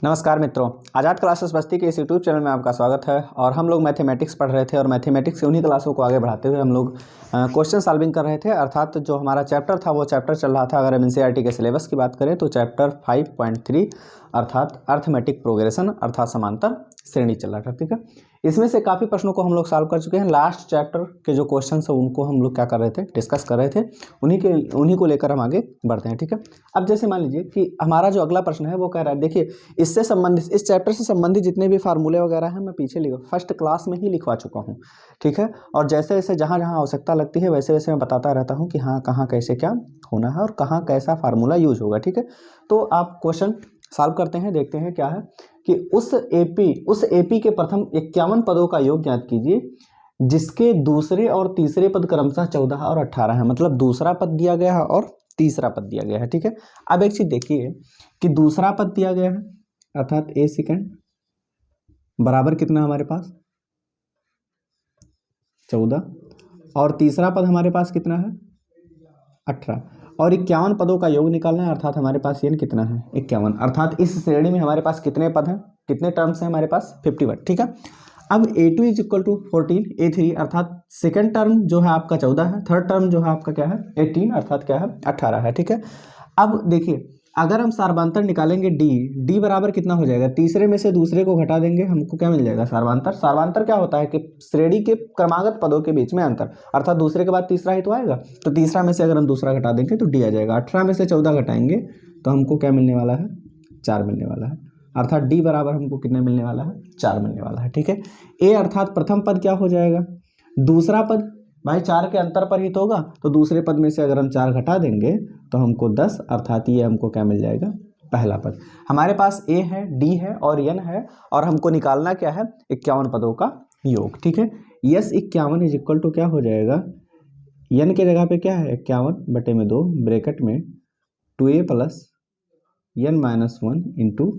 नमस्कार मित्रों, आज़ाद क्लासेस बस्ती के इस यूट्यूब चैनल में आपका स्वागत है। और हम लोग मैथमेटिक्स पढ़ रहे थे और मैथमेटिक्स की उन्हीं क्लासों को आगे बढ़ाते हुए हम लोग क्वेश्चन सॉल्विंग कर रहे थे। अर्थात जो हमारा चैप्टर था वो चैप्टर चल रहा था, अगर हम एनसीईआरटी के सिलेबस की बात करें तो चैप्टर 5.3 अर्थात अर्थमेटिक प्रोग्रेशन अर्थात समांतर श्रेणी चल रहा था। ठीक है, इसमें से काफ़ी प्रश्नों को हम लोग सॉल्व कर चुके हैं। लास्ट चैप्टर के जो क्वेश्चन है उनको हम लोग क्या कर रहे थे, डिस्कस कर रहे थे। उन्हीं को लेकर हम आगे बढ़ते हैं। ठीक है, अब जैसे मान लीजिए कि हमारा जो अगला प्रश्न है वो कह रहा है, देखिए इससे संबंधित, इस चैप्टर से संबंधित जितने भी फार्मूले वगैरह हैं मैं पीछे फर्स्ट क्लास में ही लिखवा चुका हूँ। ठीक है, और जैसे जैसे जहाँ जहाँ आवश्यकता लगती है वैसे वैसे मैं बताता रहता हूँ कि हाँ कहाँ कैसे क्या होना है और कहाँ कैसा फार्मूला यूज होगा। ठीक है, तो आप क्वेश्चन सॉल्व करते हैं, देखते हैं क्या है कि उस एपी के प्रथम 51 पदों का योग ज्ञात कीजिए जिसके दूसरे और तीसरे पद क्रमशः 14 और 18 है। मतलब दूसरा पद दिया गया है और तीसरा पद दिया गया है। ठीक है, अब एक चीज देखिए कि दूसरा पद दिया गया है अर्थात a सेकेंड बराबर कितना हमारे पास 14 और तीसरा पद हमारे पास कितना है 18 और 51 पदों का योग निकालना है। अर्थात हमारे पास n कितना है 51। अर्थात इस श्रेणी में हमारे पास कितने पद हैं, कितने टर्म्स हैं हमारे पास 51। ठीक है, अब a2 is equal to 14, a3 अर्थात सेकंड टर्म जो है आपका 14 है, थर्ड टर्म जो है आपका क्या है 18 अर्थात क्या है 18 है। ठीक है, अब देखिए अगर हम सार्वधांतर निकालेंगे d बराबर कितना हो जाएगा, तीसरे में से दूसरे को घटा देंगे हमको क्या मिल जाएगा सार्वधांतर। सार्वधांतर क्या होता है कि श्रेणी के क्रमागत पदों के बीच में अंतर, अर्थात दूसरे के बाद तीसरा ही तो आएगा, तो तीसरा में से अगर हम दूसरा घटा देंगे तो d आ जाएगा। 18 में से 14 घटाएंगे तो हमको क्या मिलने वाला है 4 मिलने वाला है। अर्थात d बराबर हमको कितने मिलने वाला है 4 मिलने वाला है। ठीक है, a अर्थात प्रथम पद क्या हो जाएगा, दूसरा पद भाई 4 के अंतर पर ही तो होगा, तो दूसरे पद में से अगर हम 4 घटा देंगे तो हमको 10 अर्थात ये हमको क्या मिल जाएगा पहला पद। हमारे पास a है, d है और n है और हमको निकालना क्या है 51 पदों का योग। ठीक है, यस 51 इज इक्वल टू क्या हो जाएगा, n के जगह पे क्या है 51/2 ब्रैकेट में 2a plus n minus 1 into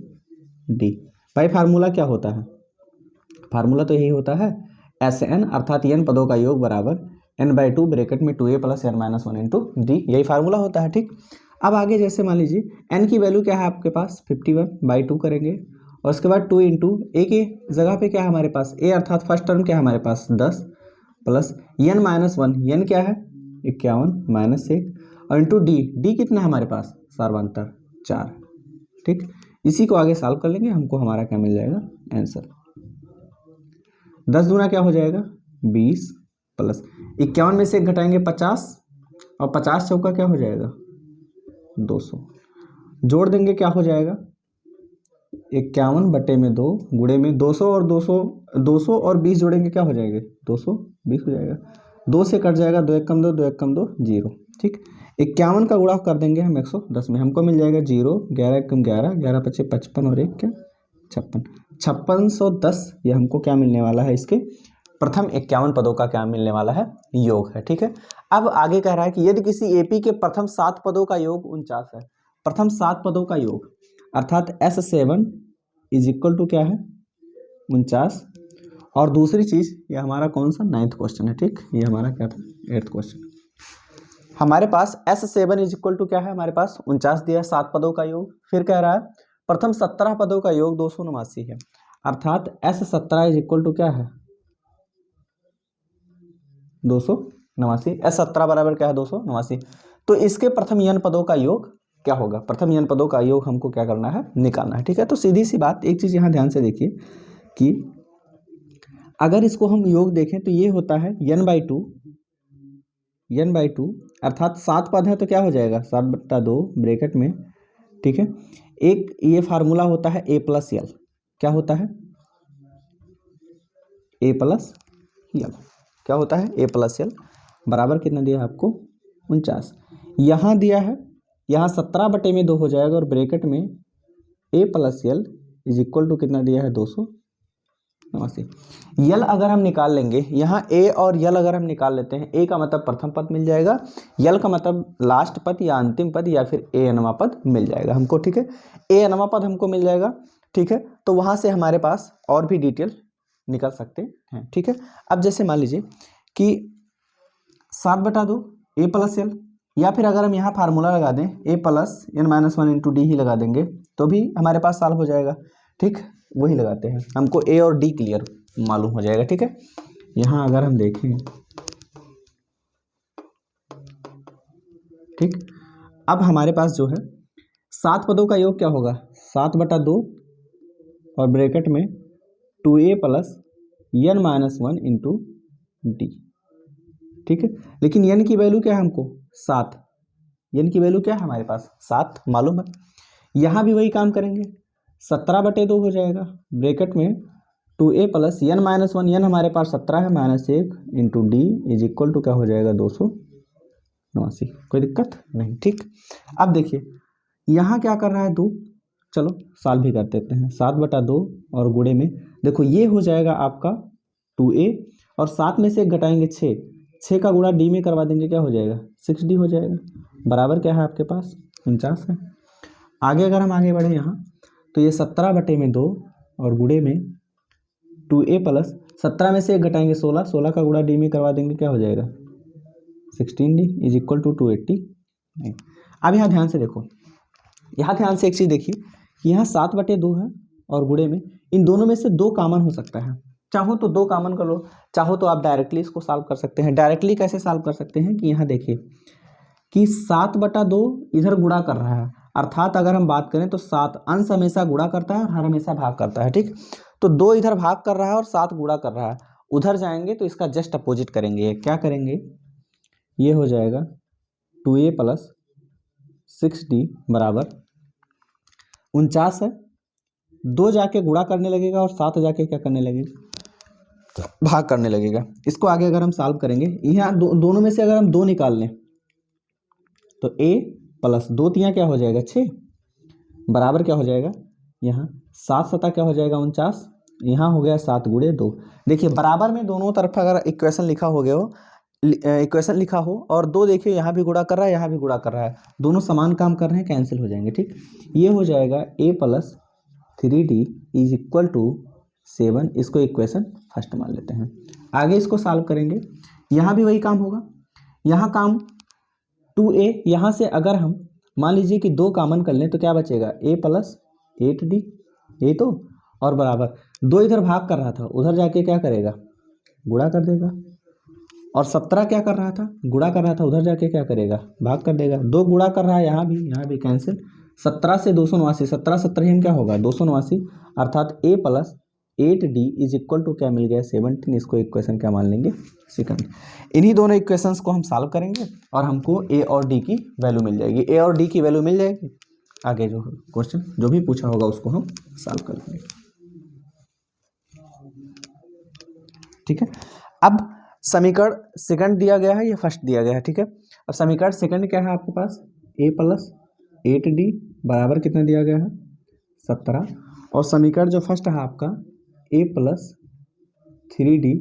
D. भाई फार्मूला क्या होता है, फार्मूला तो यही होता है Sn अर्थात n पदों का योग बराबर n/2 ब्रैकेट में 2a plus n minus 1 into D, यही फार्मूला होता है। ठीक, अब आगे जैसे मान लीजिए n की वैल्यू क्या है आपके पास 51/2 करेंगे और उसके बाद 2 इंटू ए की जगह पे क्या है हमारे पास a अर्थात फर्स्ट टर्म क्या है हमारे पास 10 प्लस n माइनस 1, n क्या है 51 माइनस 1 और इंटू डी कितना है हमारे पास सार्वधांतर 4। ठीक, इसी को आगे सॉल्व कर लेंगे, हमको हमारा क्या मिल जाएगा आंसर 10 दूना क्या हो जाएगा 20 प्लस 51 में से एक घटाएंगे 50 और 50 चौका क्या हो जाएगा 200, जोड़ देंगे क्या हो जाएगा 51/2 गुणे में 200 और 20 जोड़ेंगे क्या हो जाएगा 220 हो जाएगा। 2 से कट जाएगा, 2 एक कम 2, 2 एक कम 2 0। ठीक, 51 का गुणा कर देंगे हम 110 में, हमको मिल जाएगा 0, 11 एक कम 11, 11 पचे 55 और 1 क्या 56, 5610 ये हमको क्या मिलने वाला है, इसके प्रथम 51 पदों का क्या मिलने वाला है योग है। ठीक है, अब आगे कह रहा है कि यदि किसी एपी के प्रथम 7 पदों का योग 49 है, प्रथम 7 पदों का योग अर्थात S7 इज इक्वल टू क्या है 49। और दूसरी चीज ये हमारा कौन सा 9th क्वेश्चन है। ठीक, ये हमारा क्या था 8th क्वेश्चन। हमारे पास S7 इज इक्वल टू क्या है हमारे पास 49 दिया 7 पदों का योग। फिर कह रहा है प्रथम 17 पदों का योग 289 है, अर्थात S17 इज इक्वल टू क्या है 289। S17 बराबर क्या है 289। तो इसके प्रथम n पदों का योग क्या होगा, प्रथम n पदों का योग हमको क्या करना है निकालना है। ठीक है, तो सीधी सी बात, एक चीज यहाँ ध्यान से देखिए कि अगर इसको हम योग देखें तो ये होता है n/2 अर्थात 7 पद है तो क्या हो जाएगा 7/2 ब्रैकेट में। ठीक है, एक ये फार्मूला होता है a प्लस यल, क्या होता है a प्लस यल, क्या होता है a प्लस यल बराबर कितना दिया है आपको 49। यहाँ दिया है, यहाँ 17/2 हो जाएगा और ब्रैकेट में a plus l is equal to कितना दिया है 289। यल अगर हम निकाल लेंगे, यहाँ a और यल अगर हम निकाल लेते हैं, a का मतलब प्रथम पद मिल जाएगा, यल का मतलब लास्ट पद या अंतिम पद या फिर a पद मिल जाएगा हमको। ठीक है, a पद हमको मिल जाएगा। ठीक है, तो वहाँ से हमारे पास और भी डिटेल निकल सकते हैं। ठीक है, अब जैसे मान लीजिए कि 7/2 a प्लस यल या फिर अगर हम यहाँ फार्मूला लगा दें a plus n minus one into d ही लगा देंगे तो भी हमारे पास सॉल्व हो जाएगा। ठीक, वही लगाते हैं, हमको a और d क्लियर मालूम हो जाएगा। ठीक है, यहाँ अगर हम देखें, ठीक, अब हमारे पास जो है 7 पदों का योग क्या होगा, 7/2 और ब्रैकेट में 2a plus n minus one into d. ठीक है, लेकिन n की वैल्यू क्या है हमको 7, n की वैल्यू क्या है हमारे पास 7 मालूम है। यहाँ भी वही काम करेंगे, 17/2 हो जाएगा, ब्रैकेट में 2a plus n minus one, n हमारे पास 17 है, -1 into d is equal to क्या हो जाएगा 289। कोई दिक्कत नहीं। ठीक, अब देखिए यहाँ क्या कर रहा है 2, चलो सॉल्व भी कर देते हैं। 7/2 और गुणे में देखो ये हो जाएगा आपका 2a और 7 में से एक घटाएंगे 6 का गुणा डी में करवा देंगे, क्या हो जाएगा 6d हो जाएगा, बराबर क्या है आपके पास 49 है। आगे अगर हम आगे बढ़े यहाँ तो ये 17/2 और गुणे में 2a प्लस 17 में से एक घटाएंगे 16 का गुणा डी में करवा देंगे, क्या हो जाएगा 16d इज इक्वल टू 280। अब यहाँ ध्यान से देखो, यहाँ ध्यान से एक चीज़ देखिए कि यहाँ 7/2 है और गुणे में इन दोनों में से 2 कॉमन हो सकता है, चाहो तो 2 कॉमन कर लो, चाहो तो आप डायरेक्टली इसको सॉल्व कर सकते हैं। डायरेक्टली कैसे सॉल्व कर सकते हैं कि यहाँ देखिए कि 7/2 इधर गुणा कर रहा है, अर्थात अगर हम बात करें तो 7 अंश हमेशा गुणा करता है और हर हमेशा भाग करता है। ठीक, तो 2 इधर भाग कर रहा है और 7 गुणा कर रहा है, उधर जाएंगे तो इसका जस्ट अपोजिट करेंगे। क्या करेंगे, ये हो जाएगा 2a प्लस 6d बराबर 49 है, 2 जाके गुणा करने लगेगा और 7 जाके क्या करने लगेगा भाग करने लगेगा। इसको आगे अगर हम सॉल्व करेंगे, यहाँ दोनों में से अगर हम 2 निकाल लें तो a प्लस 2 तियाँ क्या हो जाएगा 6 बराबर क्या हो जाएगा, यहाँ 7 सता क्या हो जाएगा 49, यहाँ हो गया 7 गुणे 2। देखिए बराबर में दोनों तरफ अगर इक्वेशन लिखा हो गया हो, इक्वेशन लिखा हो और 2 देखिए यहाँ भी गुणा कर रहा है यहाँ भी गुणा कर रहा है, दोनों समान काम कर रहे हैं, कैंसिल हो जाएंगे। ठीक, ये हो जाएगा a plus 3d is equal to 7, इसको इक्वेशन फर्स्ट मान लेते हैं। आगे इसको सॉल्व करेंगे, यहाँ भी वही काम होगा, यहाँ काम 2a, यहाँ से अगर हम मान लीजिए कि 2 कॉमन कर लें तो क्या बचेगा a प्लस 8d, ये तो, और बराबर 2 इधर भाग कर रहा था, उधर जाके क्या करेगा गुणा कर देगा, और 17 क्या कर रहा था गुणा कर रहा था, उधर जाके क्या करेगा भाग कर देगा। 2 गुणा कर रहा है, यहाँ भी कैंसिल, 17 से 289, 17 17 हम क्या होगा 289, अर्थात a plus 8d is equal to क्या मिल गया 17, इसको इक्वेशन क्या मान लेंगे सेकंड। इन्हीं दोनों इक्वेशंस को हम सॉल्व करेंगे और हमको a और d की वैल्यू मिल जाएगी, a और d की वैल्यू मिल जाएगी। आगे जो क्वेश्चन जो भी पूछा होगा उसको हम सॉल्व कर लेंगे। ठीक है, अब समीकरण सेकंड दिया गया है, ये फर्स्ट दिया गया है। ठीक है, अब समीकरण सेकंड क्या है आपके पास, a प्लस 8d बराबर कितना दिया गया है 17, और समीकरण जो फर्स्ट है आपका a plus 3d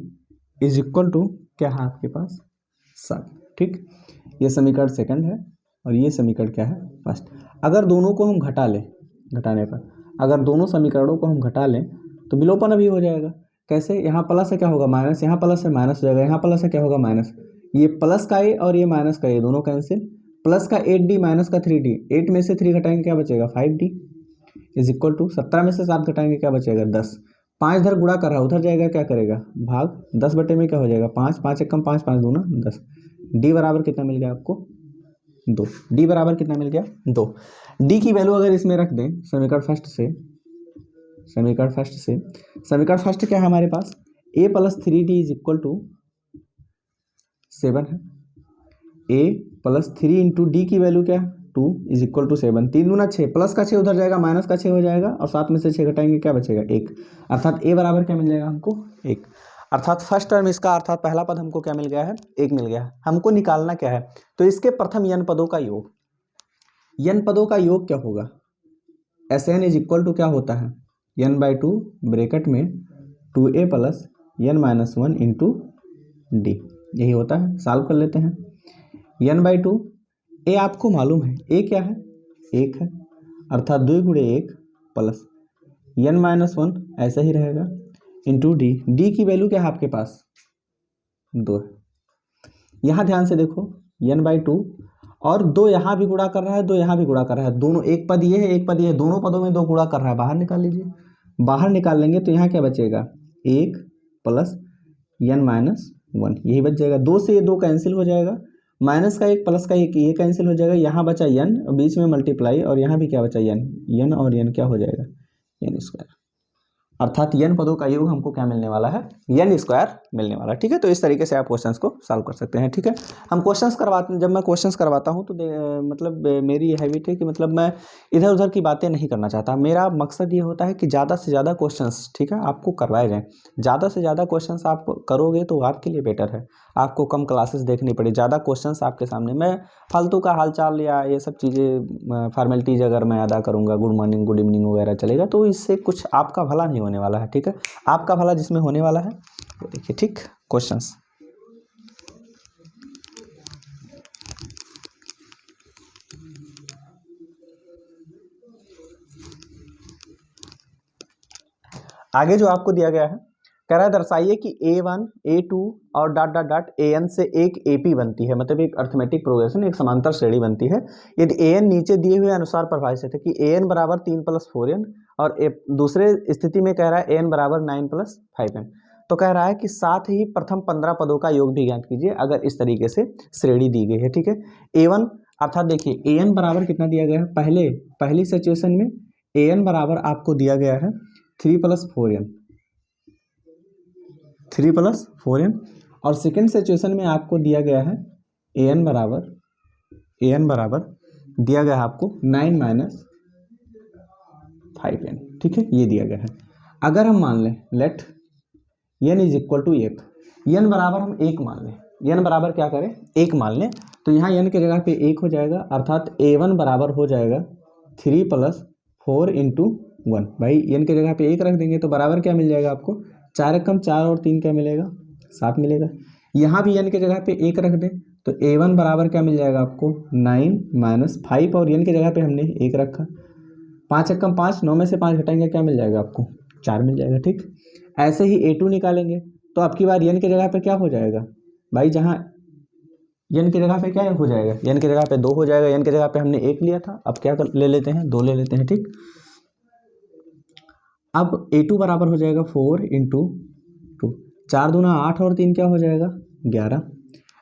is equal to क्या है आपके पास 7। ठीक, ये समीकरण सेकंड है और ये समीकरण क्या है फर्स्ट। अगर दोनों को हम घटा लें, घटाने पर अगर दोनों समीकरणों को हम घटा लें तो विलोपन अभी हो जाएगा। कैसे, यहाँ प्लस है क्या होगा माइनस, यहाँ प्लस है माइनस हो जाएगा, यहाँ प्लस है क्या होगा माइनस, ये प्लस का a और ये माइनस का a दोनों कैंसिल, प्लस का 8d माइनस का 3d, 8 में से 3 घटाएंगे क्या बचेगा 5d इज इक्वल टू 17 में से 7 घटाएंगे क्या बचेगा 10, 5 इधर गुणा कर रहा है, उधर जाएगा क्या करेगा भाग, 10 बटे में क्या हो जाएगा 5, 5 एक कम 5, 5 दूना 10, d बराबर कितना मिल गया आपको 2, d बराबर कितना मिल गया 2। d की वैल्यू अगर इसमें रख दें समीकरण फर्स्ट से, समीकरण फर्स्ट क्या है हमारे पास, a plus 3d is equal to 7 है, a प्लस 3 इंटू डी की वैल्यू क्या है 2 इज इक्वल टू 7, 3 दूना 6, प्लस का 6 उधर जाएगा माइनस का 6 हो जाएगा, और 7 में से 6 घटाएंगे क्या बचेगा 1, अर्थात a बराबर क्या मिल जाएगा हमको 1, अर्थात फर्स्ट टर्म इसका अर्थात पहला पद हमको क्या मिल गया है 1 मिल गया है। हमको निकालना क्या है, तो इसके प्रथम n पदों का योग, n पदों का योग क्या होगा, Sn इज इक्वल टू क्या होता है n/2 ब्रैकेट में 2a plus n minus 1 into D, यही होता है। सॉल्व कर लेते हैं, n/2 a आपको मालूम है a क्या है 1 है, अर्थात 2 गुणे 1 प्लस n माइनस 1 ऐसा ही रहेगा इंटू डी, डी की वैल्यू क्या है आपके पास 2 है। यहाँ ध्यान से देखो n/2 और 2 यहाँ भी गुणा कर रहा है, 2 यहाँ भी गुणा कर रहा है, दोनों, एक पद ये है एक पद ये है, दोनों पदों में 2 गुणा कर रहा है, बाहर निकाल लीजिए। बाहर निकाल लेंगे तो यहाँ क्या बचेगा, 1 प्लस n माइनस 1, यही बच जाएगा। 2 से ये 2 कैंसिल हो जाएगा, माइनस का 1 प्लस का 1 ये कैंसिल हो जाएगा, यहाँ बचा n, बीच में मल्टीप्लाई, और यहाँ भी क्या बचा n और n क्या हो जाएगा, n स्क्वायर। अर्थात n पदों का योग हमको क्या मिलने वाला है, n स्क्वायर मिलने वाला है। ठीक है, तो इस तरीके से आप क्वेश्चंस को सॉल्व कर सकते हैं। ठीक है, हम क्वेश्चंस करवाते, जब मैं क्वेश्चंस करवाता हूं तो मतलब मेरी ये हैबिट है कि मतलब मैं इधर उधर की बातें नहीं करना चाहता। मेरा मकसद ये होता है कि ज़्यादा से ज़्यादा क्वेश्चंस, ठीक है, आपको करवाए जाएँ। ज़्यादा से ज़्यादा क्वेश्चंस आप करोगे तो आपके लिए बेटर है, आपको कम क्लासेस देखनी पड़े, ज़्यादा क्वेश्चंस आपके सामने। मैं फालतू का हालचाल या ये सब चीज़ें फॉर्मेलिटीज अगर मैं अदा करूँगा, गुड मॉर्निंग गुड इवनिंग वगैरह चलेगा, तो इससे कुछ आपका भला नहीं होने वाला है। ठीक है, आपका भला जिसमें होने वाला है वो देखिए। ठीक, क्वेश्चंस आगे जो आपको दिया गया है, कह रहा है दर्शाइए कि A1 A2 और डॉट डॉट डॉट AN से एक AP बनती है, मतलब एक अर्थमेटिक प्रोग्रेशन, एक समांतर श्रेणी बनती है यदि AN नीचे दिए हुए अनुसार परिभाषित है कि AN बराबर 3 प्लस 4n, और दूसरे स्थिति में कह रहा है AN बराबर 9 प्लस 5n। तो कह रहा है कि साथ ही प्रथम 15 पदों का योग भी ज्ञात कीजिए अगर इस तरीके से श्रेणी दी गई है। ठीक है, A1 अर्थात देखिए AN बराबर कितना दिया गया है, पहली सिचुएशन में AN बराबर आपको दिया गया है 3 प्लस 4n, और सेकेंड सिचुएशन में आपको दिया गया है AN बराबर दिया गया है आपको 9 माइनस 5n। ठीक है, ये दिया गया है। अगर हम मान लें let n is equal to 1, n बराबर हम 1 मान लें, n बराबर क्या करें 1 मान लें, तो यहाँ n के जगह पे 1 हो जाएगा, अर्थात A1 बराबर हो जाएगा 3 प्लस 4 इंटू 1। भाई n के जगह पे 1 रख देंगे तो बराबर क्या मिल जाएगा आपको, 4 कम 4 और 3 क्या मिलेगा, 7 मिलेगा। यहाँ भी n के जगह पे 1 रख दें तो A1 बराबर क्या मिल जाएगा आपको 9 माइनस 5, और n के जगह पे हमने 1 रखा, 5 कम 5, 9 में से 5 घटाएंगे क्या मिल जाएगा आपको, 4 मिल जाएगा। ठीक, ऐसे ही A2 निकालेंगे तो अब की बार n के जगह पे क्या हो जाएगा भाई, जहाँ n के जगह पे क्या हो जाएगा, n के जगह पे 2 हो जाएगा, n के जगह पे हमने 1 लिया था, अब क्या ले लेते हैं 2 ले लेते हैं। ठीक, अब A2 बराबर हो जाएगा 4 इंटू 2, 4 दूना 8 और 3 क्या हो जाएगा 11।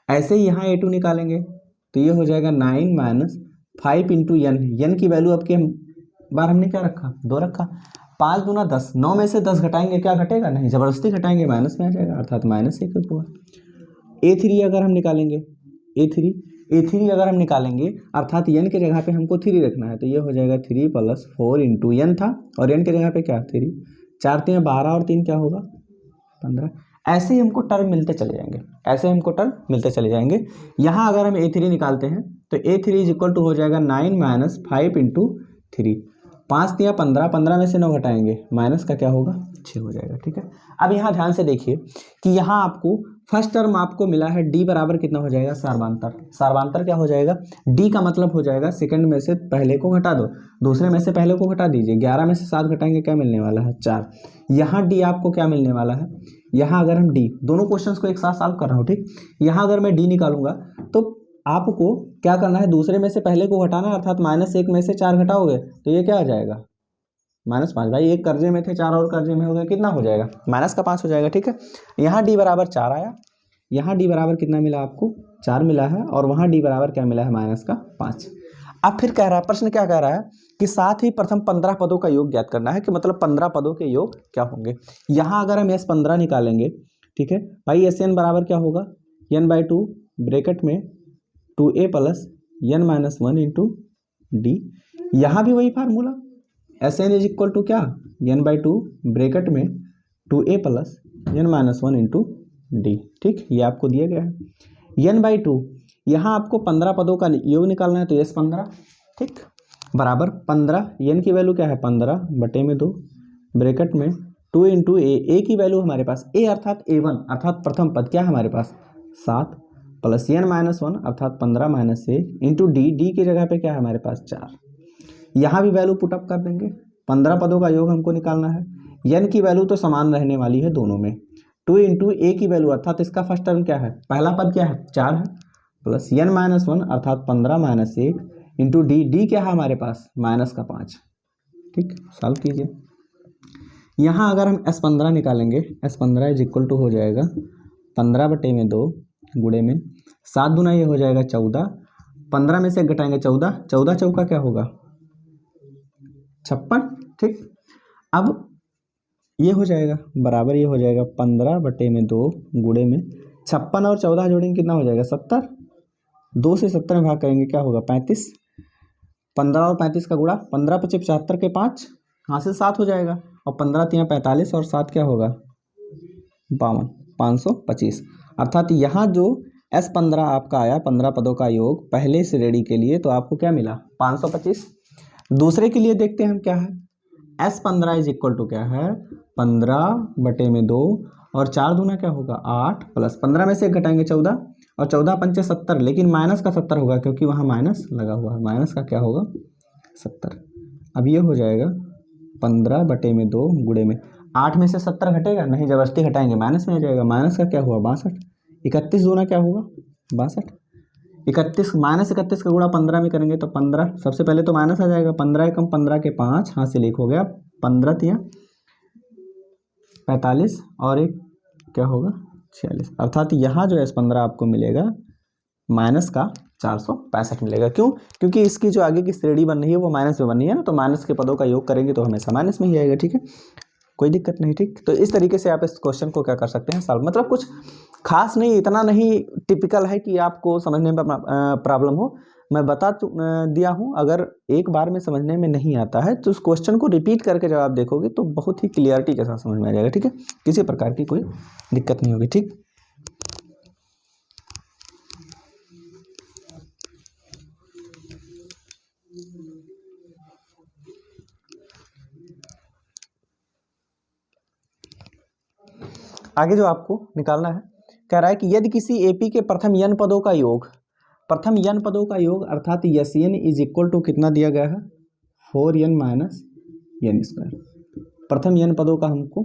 ऐसे ही यहाँ A2 निकालेंगे तो ये हो जाएगा 9 माइनस 5 इंटू n की वैल्यू अब की बार हमने क्या रखा 2 रखा, 5 दूना 10, 9 में से 10 घटाएंगे क्या घटेगा, नहीं जबरदस्ती घटाएंगे, माइनस में आ जाएगा, अर्थात माइनस 1 हुआ। A3 अगर हम निकालेंगे, A3 अगर हम निकालेंगे अर्थात n के जगह पे हमको 3 रखना है, तो ये हो जाएगा 3 प्लस 4 इंटू n था, और n के जगह पे क्या 3, 4 3 12 और 3 क्या होगा 15। ऐसे ही हमको टर्म मिलते चले जाएंगे, यहाँ अगर हम A3 निकालते हैं तो A3 इज इक्वल टू हो जाएगा 9 माइनस 5 इंटू 3, 5 3 15, 15 में से 9 घटाएंगे, माइनस का क्या होगा 6 हो जाएगा। ठीक है, अब यहाँ ध्यान से देखिए कि यहाँ आपको फर्स्ट टर्म आपको मिला है D बराबर कितना हो जाएगा सार्वंतर क्या हो जाएगा, D का मतलब हो जाएगा सेकंड में से पहले को घटा दो, दूसरे में से पहले को घटा दीजिए, 11 में से 7 घटाएंगे क्या मिलने वाला है 4। यहाँ D आपको क्या मिलने वाला है, यहाँ अगर हम D, दोनों क्वेश्चंस को एक साथ सॉल्व कर रहा हूँ। ठीक, यहाँ अगर मैं D निकालूंगा तो आपको क्या करना है, दूसरे में से पहले को घटाना, अर्थात -1 में से 4 घटाओगे तो ये क्या आ जाएगा -5। भाई एक कर्जे में थे, 4 और कर्जे में हो गए, कितना हो जाएगा -5 हो जाएगा। ठीक है, यहाँ D बराबर 4 आया, यहाँ D बराबर कितना मिला आपको 4 मिला है, और वहाँ D बराबर क्या मिला है -5। अब फिर कह रहा है, प्रश्न क्या कह रहा है कि साथ ही प्रथम 15 पदों का योग ज्ञात करना है, कि मतलब 15 पदों के योग क्या होंगे। यहाँ अगर हम S15 निकालेंगे, ठीक है भाई, SN बराबर क्या होगा n/2 ब्रैकेट में 2a plus n minus 1 into d. यहाँ भी वही formula, SN is equal to क्या n/2 ब्रैकेट में 2a plus n minus 1 into d. ठीक, ये आपको दिया गया है n/2, यहाँ आपको 15 पदों का योग निकालना है, तो S15 ठीक बराबर 15, n की वैल्यू क्या है 15/2 ब्रैकेट में 2 इंटू ए की वैल्यू हमारे पास a अर्थात A1 अर्थात प्रथम पद क्या है हमारे पास 7 प्लस n माइनस 1 अर्थात 15 माइनस 1 इंटू डी की जगह पे क्या है हमारे पास 4। यहाँ भी वैल्यू पुटअप कर देंगे, 15 पदों का योग हमको निकालना है, n की वैल्यू तो समान रहने वाली है दोनों में, 2 इंटू ए की वैल्यू अर्थात इसका फर्स्ट टर्म क्या है, पहला पद क्या है 4 है, प्लस n माइनस 1 अर्थात 15 माइनस 1 इंटू डी, डी क्या है हमारे पास माइनस का 5। ठीक, सॉल्व कीजिए। यहाँ अगर हम S15 निकालेंगे, S15 इज इक्वल टू हो जाएगा 15/2 गुणे में 7 दूना ये हो जाएगा 14, 15 में से घटाएंगे 14, 14 चौका क्या होगा 56। ठीक, अब ये हो जाएगा बराबर, ये हो जाएगा 15/2 गुणे में 56 और 14 जोड़ेंगे कितना हो जाएगा 70, 2 से 70 में भाग करेंगे क्या होगा 35, 15 और 35 का गुणा, 15 × 25 75 के 5, यहाँ से 7 हो जाएगा, और 15 × 3 45 और 7 क्या होगा 52, 525। अर्थात यहाँ जो S15 आपका आया 15 पदों का योग पहले श्रेणी के लिए, तो आपको क्या मिला 525। दूसरे के लिए देखते हैं हम क्या है, S15 इज इक्वल टू क्या है 15/2 और 4 दूना क्या होगा 8, प्लस 15 में से घटाएंगे 14 और 14 × 5 = 70, लेकिन माइनस का 70 होगा क्योंकि वहाँ माइनस लगा हुआ है, माइनस का क्या होगा 70। अब ये हो जाएगा 15/2 गुणे में 8 में से 70 घटेगा नहीं, जबरदस्ती घटाएंगे माइनस में आ जाएगा, माइनस का क्या हुआ 62, 31 दूना क्या होगा 62, 31 माइनस 31 का गुणा 15 में करेंगे तो 15, सबसे पहले तो माइनस आ जाएगा, 15 × 15 के 5, हाँ से लिख हो गया 15 × 3 45 और एक क्या होगा 46। अर्थात यहाँ जो S15 आपको मिलेगा माइनस का 465 मिलेगा। क्यों? क्योंकि इसकी जो आगे की श्रेणी बन रही है वो माइनस में बन रही है ना, तो माइनस के पदों का योग करेंगे तो हमेशा माइनस में ही आएगा। ठीक है, कोई दिक्कत नहीं। ठीक, तो इस तरीके से आप इस क्वेश्चन को क्या कर सकते हैं सॉल्व, मतलब कुछ खास नहीं, इतना नहीं टिपिकल है कि आपको समझने में प्रॉब्लम हो। मैं बता दिया हूँ, अगर एक बार में समझने में नहीं आता है तो उस क्वेश्चन को रिपीट करके जब आप देखोगे तो बहुत ही क्लियरिटी के साथ समझ में आ जाएगा। ठीक है, किसी प्रकार की कोई दिक्कत नहीं होगी। ठीक, आगे जो आपको निकालना है, कह रहा है कि यदि किसी एपी के प्रथम n पदों का योग, प्रथम n पदों का योग अर्थात Sn इज इक्वल टू कितना दिया गया है 4n माइनस n², प्रथम n पदों का हमको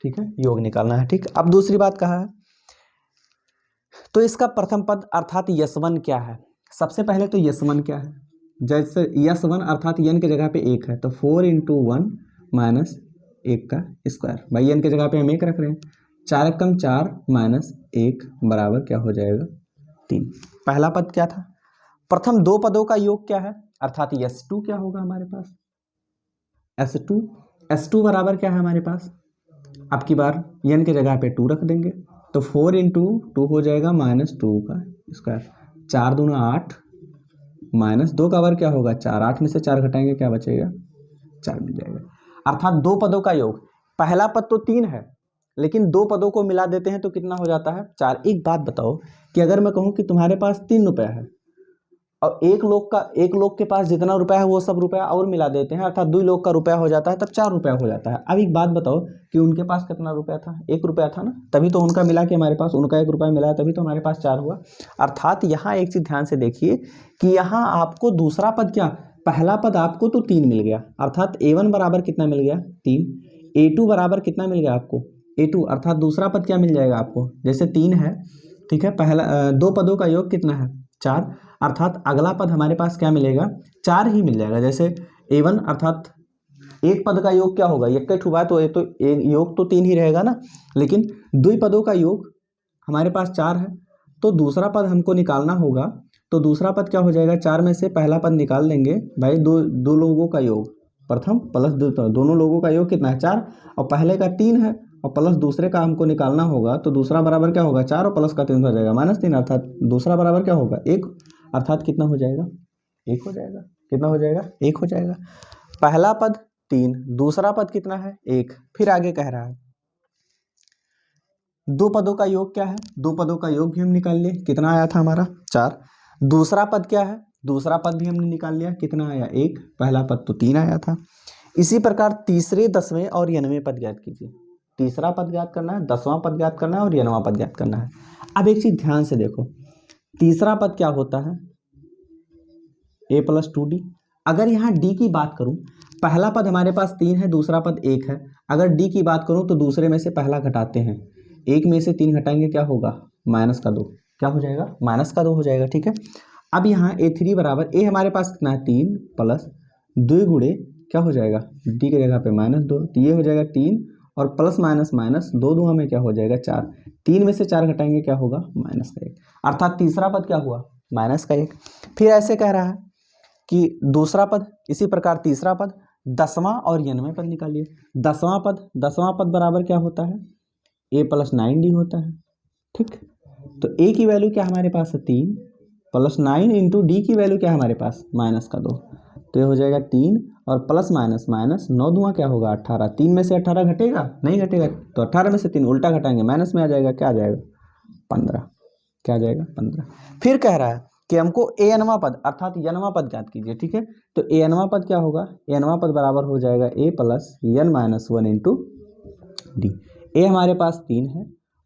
ठीक है योग निकालना है। ठीक, अब दूसरी बात कहा है, तो इसका प्रथम पद अर्थात S1 क्या है। सबसे पहले तो S1 क्या है, जैसे S1 अर्थात n के जगह पे 1 है तो 4 × 1 माइनस 1 का स्क्वायर, भाई n के जगह पे हम 1 रख रहे हैं, 4 × 4 माइनस 1 बराबर क्या हो जाएगा 3। पहला पद क्या था, प्रथम दो पदों का योग क्या है अर्थात S2 क्या होगा हमारे पास S2 बराबर क्या है हमारे पास, अब की बार n के जगह पे 2 रख देंगे तो 4 × 2 हो जाएगा माइनस 2 का स्क्वायर, 4 दूना 8 माइनस 2 का वर्ग क्या होगा 4, 8 में से 4 घटाएंगे क्या बचेगा 4 मिल जाएगा। अर्थात दो पदों का योग, पहला पद तो 3 है लेकिन दो पदों को मिला देते हैं तो कितना हो जाता है 4। एक बात बताओ कि अगर मैं कहूं कि तुम्हारे पास 3 रुपया है और एक लोग के पास जितना रुपया है वो सब रुपया और मिला देते हैं अर्थात 2 लोग का रुपया हो जाता है, तब 4 रुपया हो जाता है। अब एक बात बताओ कि उनके पास कितना रुपया था 1 रुपया था ना, तभी तो उनका मिला के हमारे पास उनका 1 रुपया मिला तभी तो हमारे पास 4 हुआ। अर्थात यहाँ एक चीज ध्यान से देखिए कि यहाँ आपको दूसरा पद क्या, पहला पद आपको तो 3 मिल गया अर्थात A1 बराबर कितना मिल गया 3, A2 बराबर कितना मिल गया आपको A2, अर्थात दूसरा पद क्या मिल जाएगा आपको, जैसे 3 है ठीक है, पहला दो पदों का योग कितना है 4, अर्थात अगला पद हमारे पास क्या मिलेगा 4 ही मिल जाएगा। जैसे A1 अर्थात एक पद का योग क्या होगा, एक हुआ तो योग तो 3 ही रहेगा ना, लेकिन दो पदों का योग हमारे पास 4 है तो दूसरा पद हमको निकालना होगा, तो दूसरा पद क्या हो जाएगा 4 में से पहला पद निकाल देंगे भाई, दो लोगों का योग प्रथम प्लस दोनों लोगों का योग कितना है 4 और पहले का 3 है और प्लस दूसरे का हमको निकालना होगा, तो दूसरा बराबर क्या होगा 4 और प्लस का 3 हो जाएगा -3, अर्थात दूसरा बराबर क्या होगा 1, अर्थात कितना हो जाएगा 1 हो जाएगा, कितना हो जाएगा 1 हो जाएगा। पहला पद 3, दूसरा पद कितना है 1। फिर आगे कह रहा है दो पदों का योग क्या है, दो पदों का योग भी हम निकाल लिए, कितना आया था हमारा 4, दूसरा पद क्या है, दूसरा पद भी हमने निकाल लिया, कितना आया 1, पहला पद तो 3 आया था। इसी प्रकार तीसरे 10वें और 90वें पद ज्ञात कीजिए, तीसरा पद ज्ञात करना है, 10वां पद ज्ञात करना है और 90वां पद ज्ञात करना है। अब एक चीज ध्यान से देखो, तीसरा पद क्या होता है a + 2d, अगर यहाँ d की बात करूं, पहला पद हमारे पास 3 है, दूसरा पद 1 है, अगर d की बात करूं तो दूसरे में से पहला घटाते हैं, 1 में से 3 घटाएंगे क्या होगा -2, क्या हो जाएगा, माइनस का 2 हो जाएगा। ठीक है, अब यहाँ A3 बराबर ए हमारे पास कितना है 3 प्लस 2 गुणे क्या हो जाएगा डी की जगह पे -2, तो ये हो जाएगा 3 और प्लस माइनस माइनस 2 दूंगा में क्या हो जाएगा 4, 3 में से 4 घटाएंगे क्या होगा -1, अर्थात तीसरा पद क्या हुआ -1। फिर ऐसे कह रहा है कि दूसरा पद, इसी प्रकार तीसरा पद, 10वां और 91 पद निकालिए। 10वां पद बराबर क्या होता है a + 9d होता है। ठीक, तो a की वैल्यू क्या हमारे पास है 3 प्लस 9 इंटू डी की वैल्यू क्या है हमारे पास -2, तो ये हो जाएगा 3 और प्लस माइनस माइनस 9 दूंगा क्या होगा 18, 3 में से 18 घटेगा नहीं घटेगा, तो 18 में से 3 उल्टा घटाएंगे माइनस में आ जाएगा, क्या आ जाएगा 15, क्या आ जाएगा 15। फिर कह रहा है कि हमको a पद अर्थात n पद ज्ञात कीजिए। ठीक है, तो a पद क्या होगा, a पद बराबर हो जाएगा a plus n-1 into D. a हमारे पास 3 है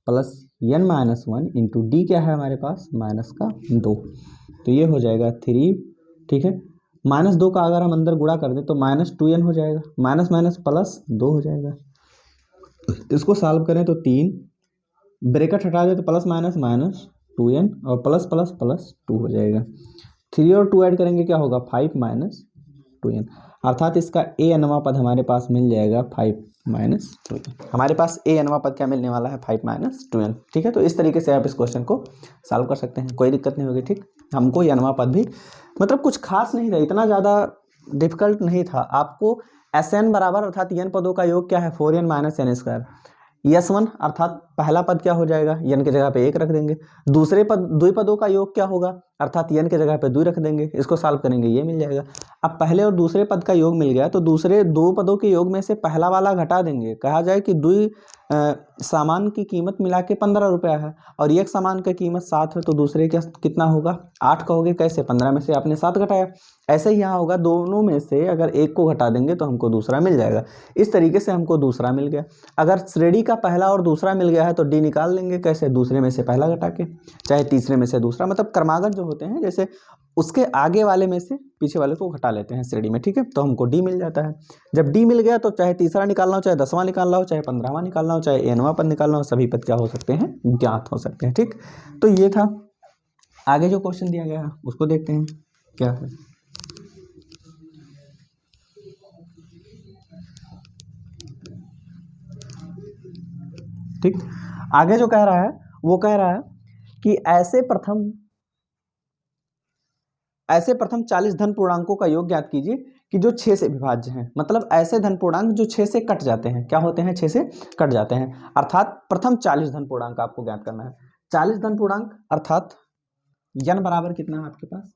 प्लस n-1 इंटू डी क्या है हमारे पास -2, तो ये हो जाएगा 3। ठीक है, -2 का अगर हम अंदर गुणा कर दें तो -2n हो जाएगा, माइनस माइनस प्लस 2 हो जाएगा। इसको सॉल्व करें तो 3 ब्रैकेट हटा दे तो प्लस माइनस माइनस 2n और प्लस प्लस प्लस 2 हो जाएगा। 3 और 2 ऐड करेंगे क्या होगा 5 माइनस 2n, अर्थात इसका a पद हमारे पास मिल जाएगा 5 माइनस 2n। हमारे पास a पद क्या मिलने वाला है 5 माइनस 2n। ठीक है, तो इस तरीके से आप इस क्वेश्चन को सॉल्व कर सकते हैं, कोई दिक्कत नहीं होगी। ठीक, हमको a पद भी मतलब कुछ खास नहीं था, इतना ज़्यादा डिफिकल्ट नहीं था। आपको Sn बराबर अर्थात n पदों का योग क्या है 4n माइनस n², S1 अर्थात पहला पद क्या हो जाएगा n की जगह पे 1 रख देंगे, दूसरे पद द्विपदों का योग क्या होगा अर्थात n की जगह पे 2 रख देंगे, इसको सॉल्व करेंगे ये मिल जाएगा। अब पहले और दूसरे पद का योग मिल गया तो दूसरे दो पदों के योग में से पहला वाला घटा देंगे, कहा जाए कि द्वि सामान की कीमत मिला के 15 रुपया है और एक सामान की कीमत 7 है, तो दूसरे का कितना होगा 8 कहोगे, कैसे 15 में से आपने 7 घटाया, ऐसे ही यहाँ होगा दोनों में से अगर एक को घटा देंगे तो हमको दूसरा मिल जाएगा। इस तरीके से हमको दूसरा मिल गया। अगर श्रेणी का पहला और दूसरा मिल गया है तो डी निकाल लेंगे, कैसे दूसरे में से पहला घटा के, चाहे तीसरे में से दूसरा, मतलब क्रमागत जो होते हैं जैसे उसके आगे वाले में से पीछे वाले को घटा लेते हैं श्रेणी में। ठीक है, तो हमको डी मिल जाता है। जब डी मिल गया तो चाहे तीसरा निकालना हो, चाहे 10वां निकालना हो, चाहे 15वां निकालना हो, चाहे n पद निकालना हो, सभी पद क्या हो सकते हैं ज्ञात हो सकते हैं। ठीक, तो ये था। आगे जो क्वेश्चन दिया गया है उसको देखते हैं क्या है। ठीक, आगे जो कह रहा है वो कह रहा है कि ऐसे प्रथम 40 धन पूर्णांकों का योग ज्ञात कीजिए कि जो 6 से विभाज्य हैं, मतलब ऐसे धन पूर्णांक जो 6 से कट जाते हैं, क्या होते हैं 6 से कट जाते हैं, अर्थात प्रथम 40 धन पूर्णांक आपको ज्ञात करना है। 40 धन पूर्णांक अर्थात n बराबर कितना है आपके पास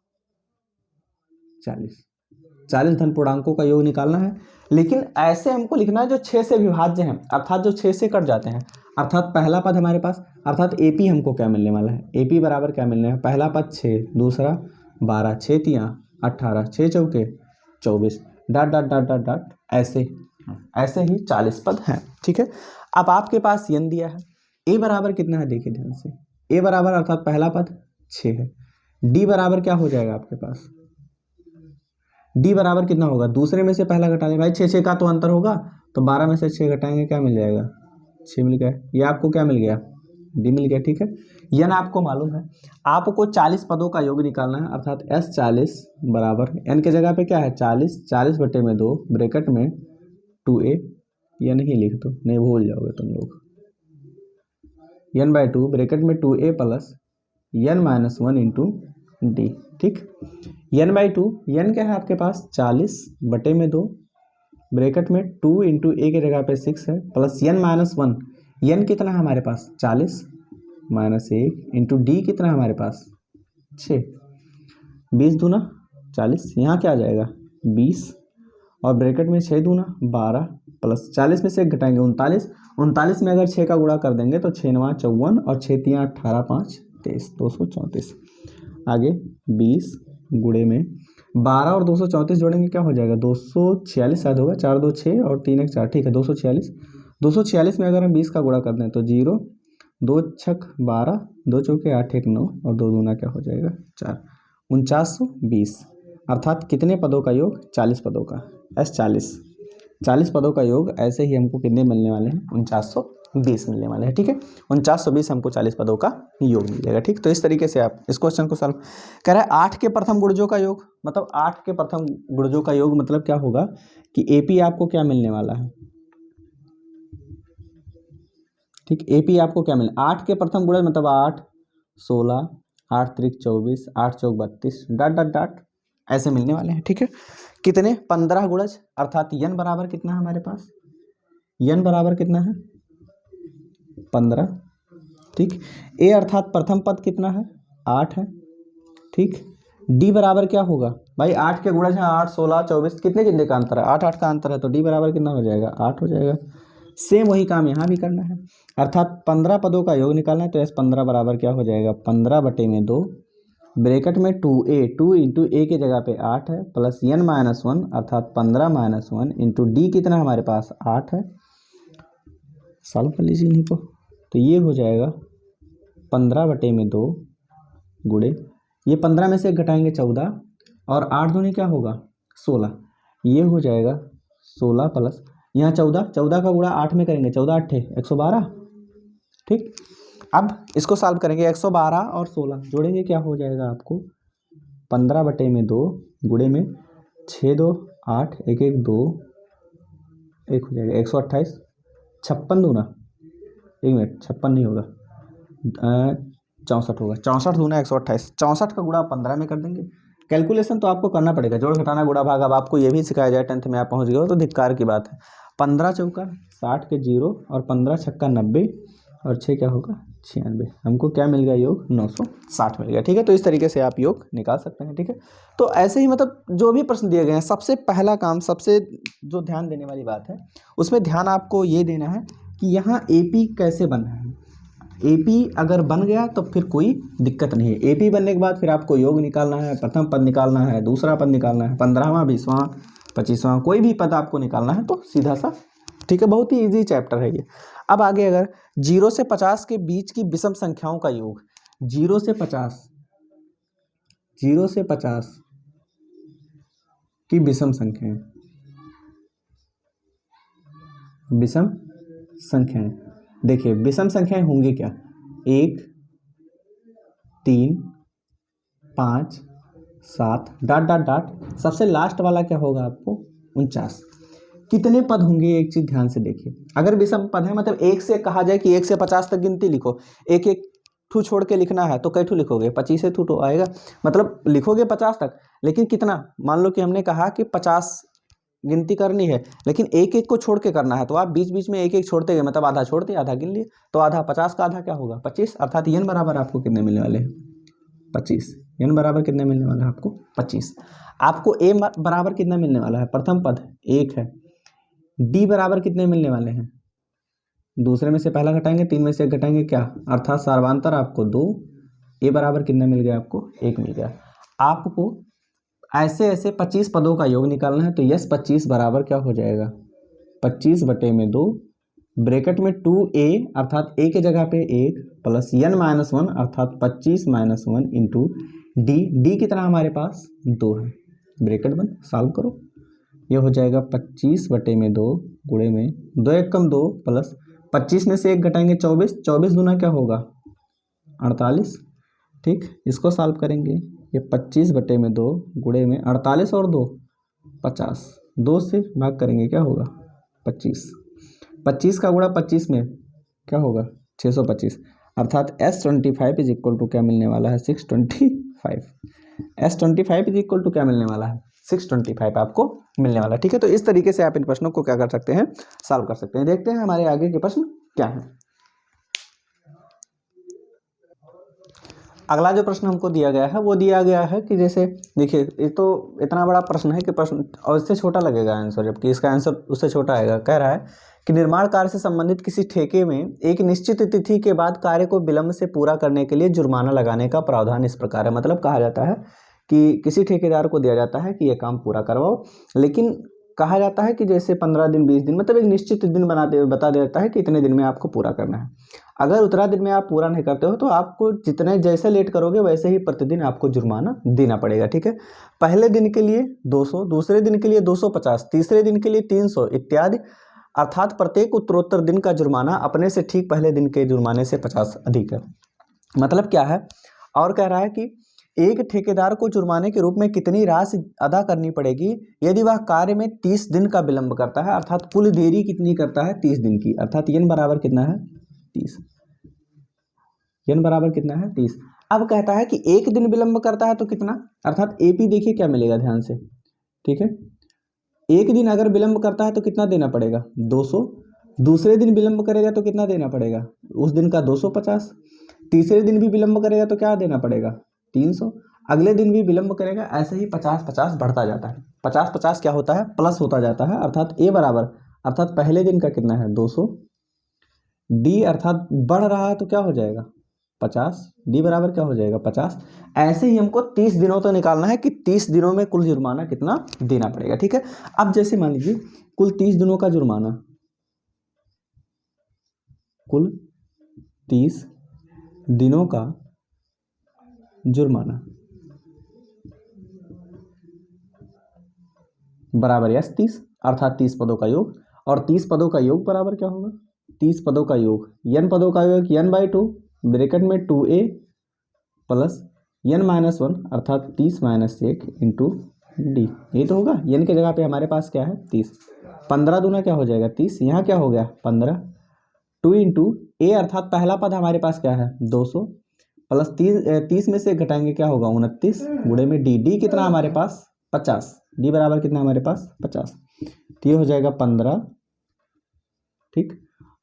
40 धन पूर्णांकों का योग निकालना है, लेकिन ऐसे हमको लिखना है जो 6 से विभाज्य हैं, अर्थात जो 6 से कट जाते हैं। अर्थात पहला पद हमारे पास अर्थात AP हमको क्या मिलने वाला है, AP बराबर क्या मिलने है, पहला पद 6, दूसरा 12, 6 तियां 18, 6 चौके 24, dot dot dot dot dot, ऐसे ही 40 पद हैं। ठीक है, अब आपके पास n दिया है, a बराबर कितना है देखिए ध्यान से, a बराबर अर्थात पहला पद 6 है, d बराबर क्या हो जाएगा आपके पास, d बराबर कितना होगा, दूसरे में से पहला घटा दें भाई, 6 का तो अंतर होगा, तो 12 में से 6 घटाएंगे क्या मिल जाएगा 6 मिल गया, ये आपको क्या मिल गया d मिल गया। ठीक है, n आपको मालूम है, आपको 40 पदों का योग निकालना है, अर्थात S40 बराबर n के जगह पे क्या है 40 बटे में 2 ब्रैकेट में 2a, या नहीं लिख दो नहीं भूल जाओगे तुम लोग, n/2 ब्रैकेट में 2a plus n-1 into d. ठीक, n/2 n क्या है आपके पास 40 बटे में 2 ब्रैकेट में 2 इंटू ए की जगह पे 6 है प्लस n-1, n कितना है हमारे पास 40 -1 इंटू डी कितना है हमारे पास 6, 20 दूना 40, यहाँ क्या आ जाएगा 20 और ब्रैकेट में 6 दूना 12 प्लस 40 में से एक घटाएंगे 39 में अगर 6 का गुणा कर देंगे तो 6 9 54 और 6 3 18 5 23 234, आगे 20 गुणे में 12 और 234 जोड़ेंगे क्या हो जाएगा 246 शायद होगा, 4 2 6 और 3 1 4, ठीक है 246 में अगर हम 20 का गुणा कर दें तो 0 2 छक 12 2 चौके 8 1 9 और 2 दूना क्या हो जाएगा 4, 4920, अर्थात कितने पदों का योग 40 पदों का, S40 40 पदों का योग ऐसे ही हमको कितने मिलने वाले हैं 4920 20 मिलने वाले हैं। ठीक है, 4920 हमको 40 पदों का योग मिलेगा। ठीक, तो इस तरीके से आप इस क्वेश्चन को सॉल्व कर रहे हैं। 8 के प्रथम गुणजों का योग, मतलब 8 के प्रथम गुणजों का योग मतलब क्या होगा कि एपी आपको क्या मिलने वाला है। ठीक, एपी आपको क्या मिले, 8 के प्रथम गुणज मतलब 8 16 8 त्रिक 24 8 चौक 32 डॉट डॉट डॉट ऐसे मिलने वाले हैं। ठीक है, कितने 15 गुणज, अर्थात यन बराबर कितना है हमारे पास, यन बराबर कितना है 15। ठीक, ए अर्थात प्रथम पद कितना है 8 है। ठीक, डी बराबर क्या होगा भाई, 8 के गुणज है 8 16 24, कितने कितने का अंतर है 8 8 का अंतर है, तो डी बराबर कितना हो जाएगा 8 हो जाएगा। सेम वही काम यहाँ भी करना है, अर्थात 15 पदों का योग निकालना है, तो एस 15 बराबर क्या हो जाएगा 15/2 ब्रैकेट में 2a 2 इंटू ए की जगह पे 8 है प्लस n-1 अर्थात 15-1 इंटू डी कितना हमारे पास 8 है। सॉल्व कर लीजिए इन्हीं को, तो ये हो जाएगा 15/2 गुणे, ये 15 में से एक घटाएंगे 14 और 8 दूनी क्या होगा 16, ये हो जाएगा 16 प्लस यहाँ 14 का गुणा 8 में करेंगे 14 8 112। ठीक, अब इसको सॉल्व करेंगे 112 और 16 जोड़ेंगे क्या हो जाएगा आपको 15/2 गुणे में 6 2 8 1 1 2 1 हो जाएगा 128 56 दूना 1 मिनट 56 नहीं होगा 64 होगा 64 दूना 128, 64 का गुणा 15 में कर देंगे। कैलकुलेशन तो आपको करना पड़ेगा, जोड़ घटाना गुणा भाग, अब आपको ये भी सिखाया जाए 10th में आप पहुंच गए हो तो धिक्कार की बात है। 15 चौका 60 के 0 और 15 छक्का 90 और 6 क्या होगा 96, हमको क्या मिल गया योग 960 मिल गया। ठीक है, तो इस तरीके से आप योग निकाल सकते हैं। ठीक है, तो ऐसे ही मतलब जो भी प्रश्न दिए गए हैं, सबसे पहला काम, सबसे जो ध्यान देने वाली बात है उसमें ध्यान आपको ये देना है कि यहाँ एपी कैसे बना है। एपी अगर बन गया तो फिर कोई दिक्कत नहीं है। एपी बनने के बाद फिर आपको योग निकालना है, प्रथम पद निकालना है, दूसरा पद निकालना है, 15वां 20वां 25वां कोई भी पद आपको निकालना है, तो सीधा सा। ठीक है, बहुत ही इजी चैप्टर है ये। अब आगे अगर 0 से 50 के बीच की विषम संख्याओं का योग, 0 से 50 की विषम संख्याएं, विषम संख्याएं देखिए, विषम संख्याएं होंगी क्या 1 3 5 7 डॉट डॉट डॉट, सबसे लास्ट वाला क्या होगा आपको 49। कितने पद होंगे एक चीज ध्यान से देखिए, अगर विषम पद है मतलब एक से कहा जाए कि 1 से 50 तक गिनती लिखो, एक एक ठू छोड़ के लिखना है तो कई ठू लिखोगे 25 ठू तो आएगा, मतलब लिखोगे 50 तक, लेकिन कितना, मान लो कि हमने कहा कि 50 गिनती करनी है लेकिन एक एक को छोड़ के करना है, तो आप बीच बीच में एक एक छोड़ते गए, मतलब आधा छोड़ते आधा गिन लिए, तो आधा 50 का आधा क्या होगा 25, अर्थात n बराबर आपको कितने मिलने वाले हैं 25। n बराबर कितने मिलने वाला है आपको 25। आपको a बराबर कितना मिलने वाला है, प्रथम पद 1 है, d बराबर कितने मिलने वाले हैं, दूसरे में से पहला घटाएंगे 3 में से 1 घटाएंगे क्या, अर्थात सर्वांतर आपको 2, a बराबर कितना मिल गया आपको 1 मिल गया। आपको ऐसे ऐसे 25 पदों का योग निकालना है, तो यस 25 बराबर क्या हो जाएगा 25/2 ब्रैकेट में 2a अर्थात a के जगह पे 1 प्लस n-1 अर्थात 25-1 इंटू डी कितना हमारे पास 2 है, ब्रैकेट बंद, सॉल्व करो, ये हो जाएगा 25/2 गुणे में 2 1 कम 2 प्लस 25 में से 1 घटाएंगे 24, 24 दूना क्या होगा 48। ठीक, इसको सॉल्व करेंगे, ये 25/2 गुणे में 48 और 2 50, 2 से भाग करेंगे क्या होगा 25, 25 का गुणा 25 में क्या होगा 625, अर्थात S25 इज इक्वल टू क्या मिलने वाला है 625। S25 इज इक्वल टू क्या मिलने वाला है 625 आपको मिलने वाला है। ठीक है, तो इस तरीके से आप इन प्रश्नों को क्या कर सकते हैं सॉल्व कर सकते हैं। देखते हैं हमारे आगे के प्रश्न क्या है। अगला जो प्रश्न हमको दिया गया है वो दिया गया है कि जैसे देखिए, ये तो इतना बड़ा प्रश्न है कि प्रश्न और इससे छोटा लगेगा आंसर, जबकि इसका आंसर उससे छोटा आएगा। कह रहा है कि निर्माण कार्य से संबंधित किसी ठेके में एक निश्चित तिथि के बाद कार्य को विलंब से पूरा करने के लिए जुर्माना लगाने का प्रावधान इस प्रकार है। मतलब कहा जाता है कि किसी ठेकेदार को दिया जाता है कि यह काम पूरा करवाओ, लेकिन कहा जाता है कि जैसे 15 दिन 20 दिन, मतलब एक निश्चित दिन बता देता है कि इतने दिन में आपको पूरा करना है। अगर उतना दिन में आप पूरा नहीं करते हो तो आपको जितने जैसे लेट करोगे वैसे ही प्रतिदिन आपको जुर्माना देना पड़ेगा। ठीक है, पहले दिन के लिए 200, दूसरे दिन के लिए 250, तीसरे दिन के लिए 300 इत्यादि। अर्थात प्रत्येक उत्तरोत्तर दिन का जुर्माना अपने से ठीक पहले दिन के जुर्माने से 50 अधिक है। मतलब क्या है, और कह रहा है कि एक ठेकेदार को जुर्माने के रूप में कितनी राशि अदा करनी पड़ेगी यदि वह कार्य में 30 दिन का विलंब करता है, अर्थात कुल देरी कितनी करता है 30 दिन की, अर्थात n बराबर कितना है 30, n बराबर कितना है 30। अब कहता है कि एक दिन विलंब करता है तो कितना, अर्थात AP देखिए क्या मिलेगा ध्यान से, ठीक है। एक दिन अगर विलंब करता है तो कितना देना पड़ेगा 200, दूसरे दिन विलंब करेगा तो कितना देना पड़ेगा उस दिन का 250, तीसरे दिन भी विलंब करेगा तो क्या देना पड़ेगा 300, अगले दिन भी विलंब करेगा, ऐसे ही 50-50 बढ़ता जाता है। 50-50 क्या होता है प्लस होता जाता है, अर्थात A बराबर, अर्थात पहले दिन का कितना है 200, D अर्थात बढ़ रहा है तो क्या हो जाएगा 50, D बराबर क्या हो जाएगा 50। ऐसे ही हमको 30 दिनों तो निकालना है कि 30 दिनों में कुल जुर्माना कितना देना पड़ेगा, ठीक है। अब जैसे मान लीजिए कुल 30 दिनों का जुर्माना, कुल 30 दिनों का जुर्माना बराबर यस 30, अर्थात 30 पदों का योग, और 30 पदों का योग बराबर क्या होगा 30 पदों का योग, n पदों का योग n/2 ब्रैकेट में 2a प्लस n-1 अर्थात 30 - 1 इंटू डी, ये तो होगा। n की जगह पे हमारे पास क्या है 30, 15 दूना क्या हो जाएगा 30, यहाँ क्या हो गया 15, 2 इंटू a अर्थात पहला पद हमारे पास क्या है 200 प्लस 30 में से घटाएंगे क्या होगा 29 गुणे में डी कितना हमारे पास 50, डी बराबर कितना हमारे पास 50, तो ये हो जाएगा 15, ठीक,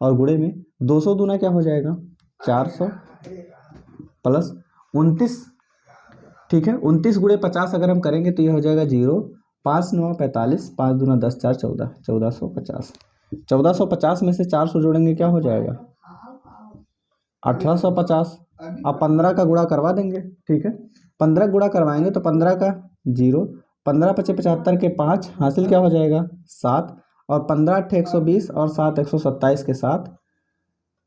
और गुणे में 200 दूना क्या हो जाएगा 400 प्लस 29, ठीक है, 29 गुणे 50 अगर हम करेंगे तो ये हो जाएगा 0, 5 9 45, 5 दूना 10 4 14, 1450, 1450 में से 400 जोड़ेंगे क्या हो जाएगा 1850। अब 15 का गुणा करवा देंगे, ठीक है, 15 गुणा करवाएंगे तो 15 का 0, 15 × 5 = 75 के 5 हासिल क्या हो जाएगा 7, और 15 × 8 = 120 और 7 127 के साथ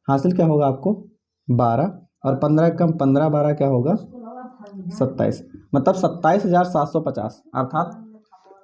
हासिल क्या होगा आपको 12, और 15 कम 15 12 क्या होगा 27, मतलब 27,750, अर्थात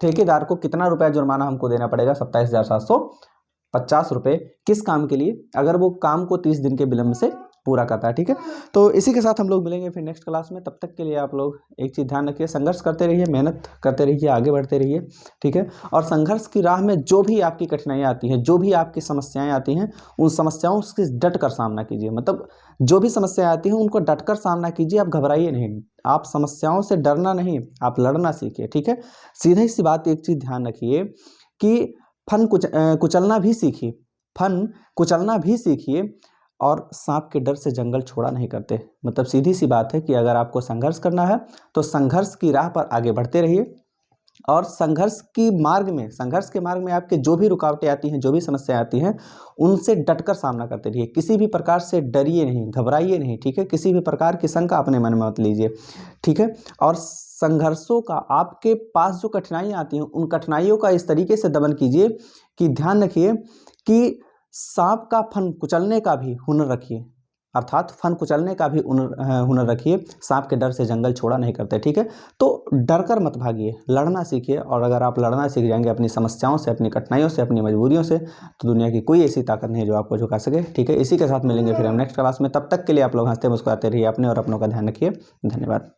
ठेकेदार को कितना रुपया जुर्माना हमको देना पड़ेगा 27,750 रुपये, किस काम के लिए, अगर वो काम को 30 दिन के विलंब से पूरा करता है, ठीक है। तो इसी के साथ हम लोग मिलेंगे फिर नेक्स्ट क्लास में, तब तक के लिए आप लोग एक चीज़ ध्यान रखिए, संघर्ष करते रहिए, मेहनत करते रहिए, आगे बढ़ते रहिए, ठीक है। और संघर्ष की राह में जो भी आपकी कठिनाइयाँ आती हैं, जो भी आपकी समस्याएं आती हैं, उन समस्याओं से डट कर सामना कीजिए, मतलब जो भी समस्याएं आती हैं उनको डट कर सामना कीजिए, आप घबराइए नहीं, आप समस्याओं से डरना नहीं, आप लड़ना सीखिए, ठीक है। सीधी सी बात, एक चीज़ ध्यान रखिए कि फन कुचलना भी सीखिए, फन कुचलना भी सीखिए, और सांप के डर से जंगल छोड़ा नहीं करते। मतलब सीधी सी बात है कि अगर आपको संघर्ष करना है तो संघर्ष की राह पर आगे बढ़ते रहिए, और संघर्ष के मार्ग में आपके जो भी रुकावटें आती हैं, जो भी समस्याएं आती हैं, उनसे डटकर सामना करते रहिए, किसी भी प्रकार से डरिए नहीं, घबराइए नहीं, ठीक है, किसी भी प्रकार की शंका अपने मन में मत लीजिए, ठीक है। और संघर्षों का, आपके पास जो कठिनाइयाँ आती हैं उन कठिनाइयों का इस तरीके से दमन कीजिए कि ध्यान रखिए कि सांप का फन कुचलने का भी हुनर रखिए, अर्थात फन कुचलने का भी हुनर रखिए, सांप के डर से जंगल छोड़ा नहीं करते, ठीक है। तो डर कर मत भागिए, लड़ना सीखिए, और अगर आप लड़ना सीख जाएंगे अपनी समस्याओं से, अपनी कठिनाइयों से, अपनी मजबूरियों से, तो दुनिया की कोई ऐसी ताकत नहीं है जो आपको झुका सके, ठीक है। इसी के साथ मिलेंगे फिर हम नेक्स्ट क्लास में, तब तक के लिए आप लोग हंसते मुस्कुराते रहिए, अपने और अपनों का ध्यान रखिए, धन्यवाद।